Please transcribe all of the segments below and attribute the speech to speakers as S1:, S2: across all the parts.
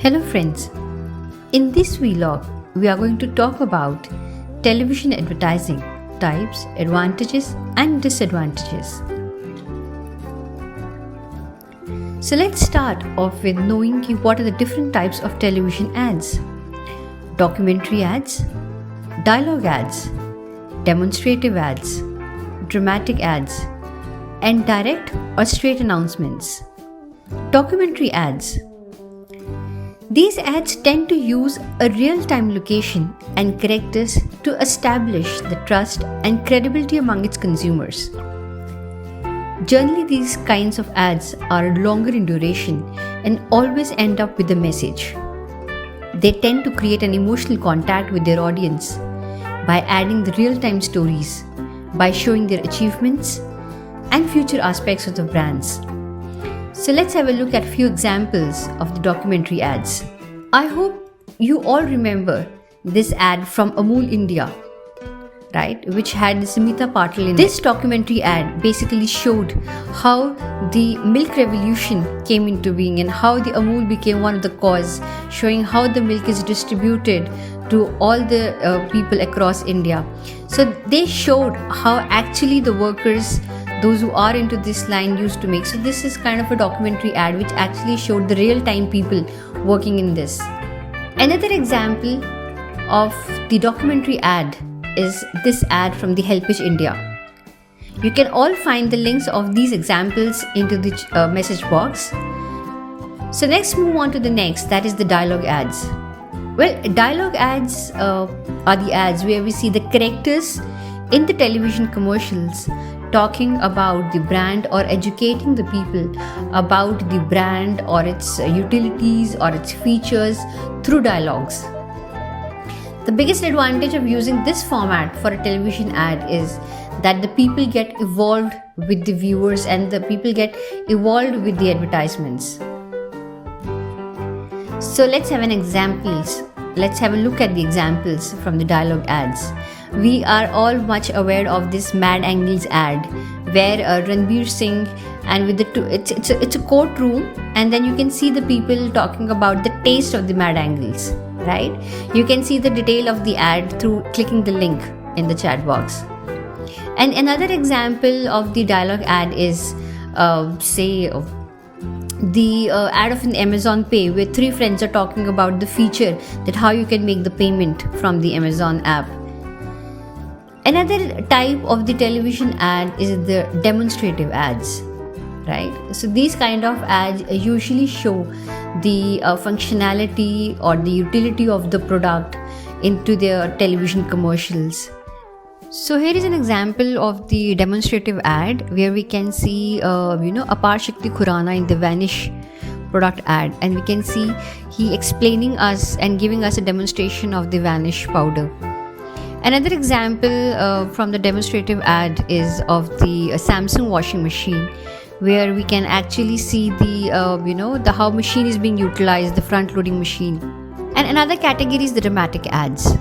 S1: Hello friends, in this vlog we are going to talk about television advertising types, advantages and disadvantages. So let's start off with knowing what are the different types of television ads. Documentary ads, dialogue ads, demonstrative ads, dramatic ads, and direct or straight announcements. Documentary ads. These ads tend to use a real-time location and characters to establish the trust and credibility among its consumers. Generally, these kinds of ads are longer in duration and always end up with a message. They tend to create an emotional contact with their audience by adding the real-time stories, by showing their achievements and future aspects of the brands. So let's have a look at a few examples of the documentary ads. I hope you all remember this ad from Amul India, right, which had Smita Patil in it. This documentary ad basically showed how the milk revolution came into being and how the Amul became one of the cause, showing how the milk is distributed to all the people across India. So they showed how actually the workers, those who are into this line, used to make. So this is kind of a documentary ad which actually showed the real-time people working in this. Another example of the documentary ad is this ad from the Helpage India. You can all find the links of these examples into the message box. So let's move on to the next, that is the dialogue ads. Well, dialogue ads are the ads where we see the characters in the television commercials talking about the brand or educating the people about the brand or its utilities or its features through dialogues. The biggest advantage of using this format for a television ad is that the people get involved with the viewers and the people get involved with the advertisements. So let's have Let's have a look at the examples from the dialogue ads. We are all much aware of this Mad Angles ad where Ranbir Singh and with it's a courtroom, and then you can see the people talking about the taste of the Mad Angles, right? You can see the detail of the ad through clicking the link in the chat box. And another example of the dialogue ad is the ad of an Amazon Pay where three friends are talking about the feature that how you can make the payment from the Amazon app. Another type of the television ad is the demonstrative ads, right? So these kind of ads usually show the functionality or the utility of the product into their television commercials. So here is an example of the demonstrative ad where we can see Apar Shakti Khurana in the Vanish product ad, and we can see he explaining us and giving us a demonstration of the Vanish powder. Another example from the demonstrative ad is of the Samsung washing machine where we can actually see the how machine is being utilized, the front loading machine. And another category is the dramatic ads.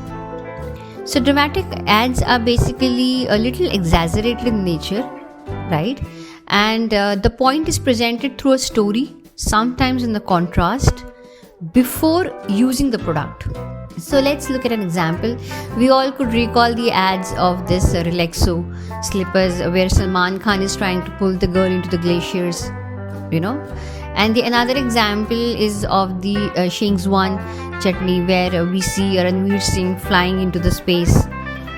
S1: So dramatic ads are basically a little exaggerated in nature, right? And the point is presented through a story, sometimes in the contrast, before using the product. So let's look at an example. We all could recall the ads of this Relaxo slippers where Salman Khan is trying to pull the girl into the glaciers, And another example is of the Shingzwan chutney where we see Ranveer Singh flying into the space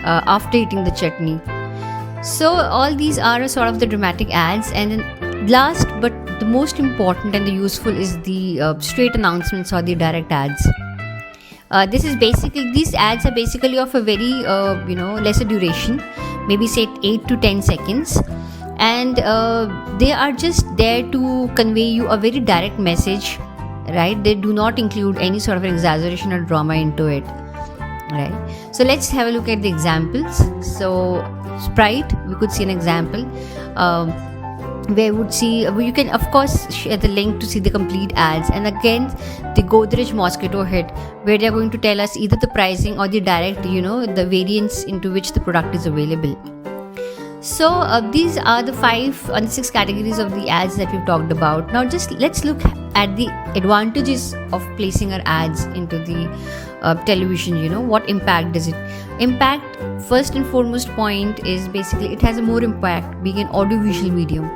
S1: after eating the chutney. So all these are sort of the dramatic ads. And then last but the most important and the useful is the straight announcements or the direct ads. These ads are basically of a very lesser duration, maybe say 8 to 10 seconds. And they are just there to convey you a very direct message, right? They do not include any sort of exaggeration or drama into it, right? So let's have a look at the examples. So Sprite, we could see an example where you can of course share the link to see the complete ads. And again, the Godrej mosquito hit where they are going to tell us either the pricing or the direct, the variants into which the product is available. So these are the 5 and 6 categories of the ads that we've talked about. Now just let's look at the advantages of placing our ads into the television. What impact does it impact? First and foremost point is basically it has a more impact being an audiovisual medium.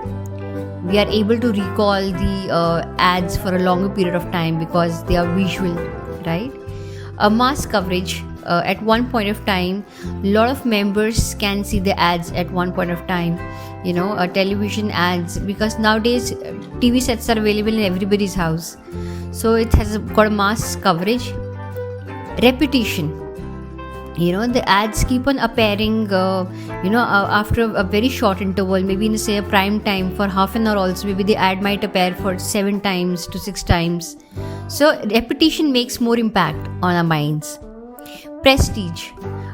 S1: We are able to recall the ads for a longer period of time because they are visual, right? A mass coverage. At one point of time, a lot of members can see the ads at one point of time. Television ads, because nowadays TV sets are available in everybody's house, so it has got a mass coverage. Repetition. The ads keep on appearing after a very short interval, maybe in say a prime time for half an hour also, maybe the ad might appear for 7 times to 6 times. So repetition makes more impact on our minds. Prestige.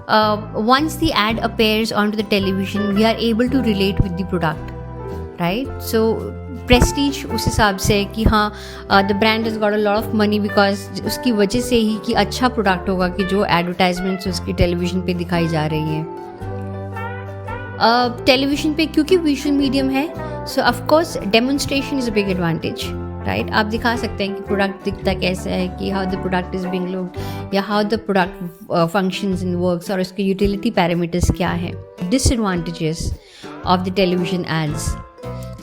S1: Once the ad appears onto the television, we are able to relate with the product, right? So Prestige उस हिसाब से है कि हाँ the brand has got a lot of money because उसकी वजह से ही कि अच्छा प्रोडक्ट होगा कि जो एडवर्टाइजमेंट्स उसकी टेलीविजन पे दिखाई जा रही हैं. टेलीविजन पे क्योंकि विजुअल मीडियम है, so of course demonstration is a big advantage, right? आप दिखा सकते हैं कि प्रोडक्ट दिखता कैसा है, कि how the product is being looked या how the product functions in works और उसके यूटिलिटी पैरामीटर्स क्या है. Disadvantages of the television ads.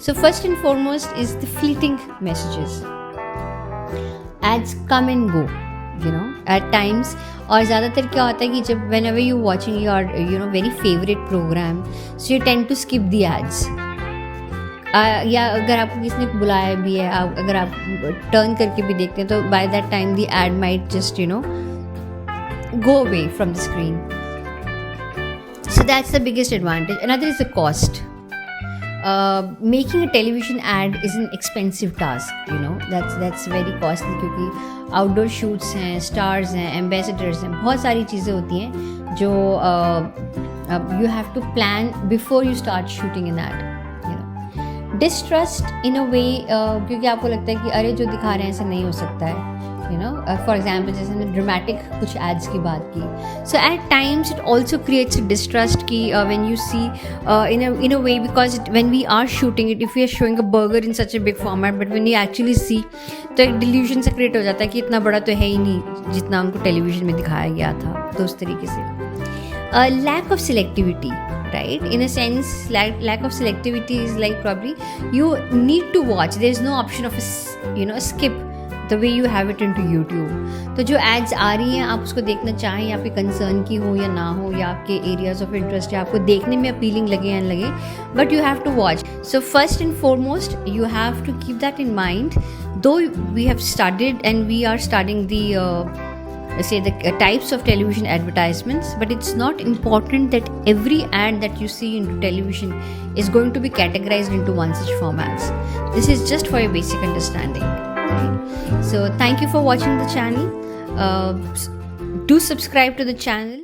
S1: So first and foremost is the fleeting messages. Ads come and go, at times. और ज़्यादातर क्या होता है कि जब whenever you watching your very favorite program, so you tend to skip the ads. या अगर आपको किसी ने बुलाया भी है, अगर आप टर्न करके भी देखते हैं तो by that time the ad might just go away from the screen. So that's the biggest advantage. Another is the cost. Making a television ad is an expensive task, that's very costly क्योंकि outdoor shoots हैं, stars हैं, ambassadors हैं, बहुत सारी चीज़ें होती हैं जो you have to plan before you start shooting an ad. Distrust in a way क्योंकि आपको लगता है कि अरे जो दिखा रहे हैं ऐसा नहीं हो सकता है, for example जैसे हमने ड्रामेटिक कुछ ads की बात की. So at times it also creates a distrust कि when you see in a way, because when we are shooting it, if we are showing a burger in such a big format, but when you actually see तो एक delusion सा create हो जाता है कि इतना बड़ा तो है ही नहीं जितना उनको टेलीविजन में दिखाया गया था. तो उस तरीके से lack of selectivity, right? In a sense, lack of selectivity is like probably you need to watch. There is no option of a skip the way you have it into YouTube. तो जो ads आ रही हैं आप उसको देखना चाहें या आपके कंसर्न की हो या ना हो या आपके एरियाज ऑफ इंटरेस्ट या आपको देखने में अपीलिंग लगे या न लगे, but you have to watch. So first and foremost you have to keep that in mind. Though we have started and we are starting the types of television advertisements, but it's not important that every ad that you see into television is going to be categorized into one such formats. This is just for your basic understanding. So thank you for watching the channel. Do subscribe to the channel.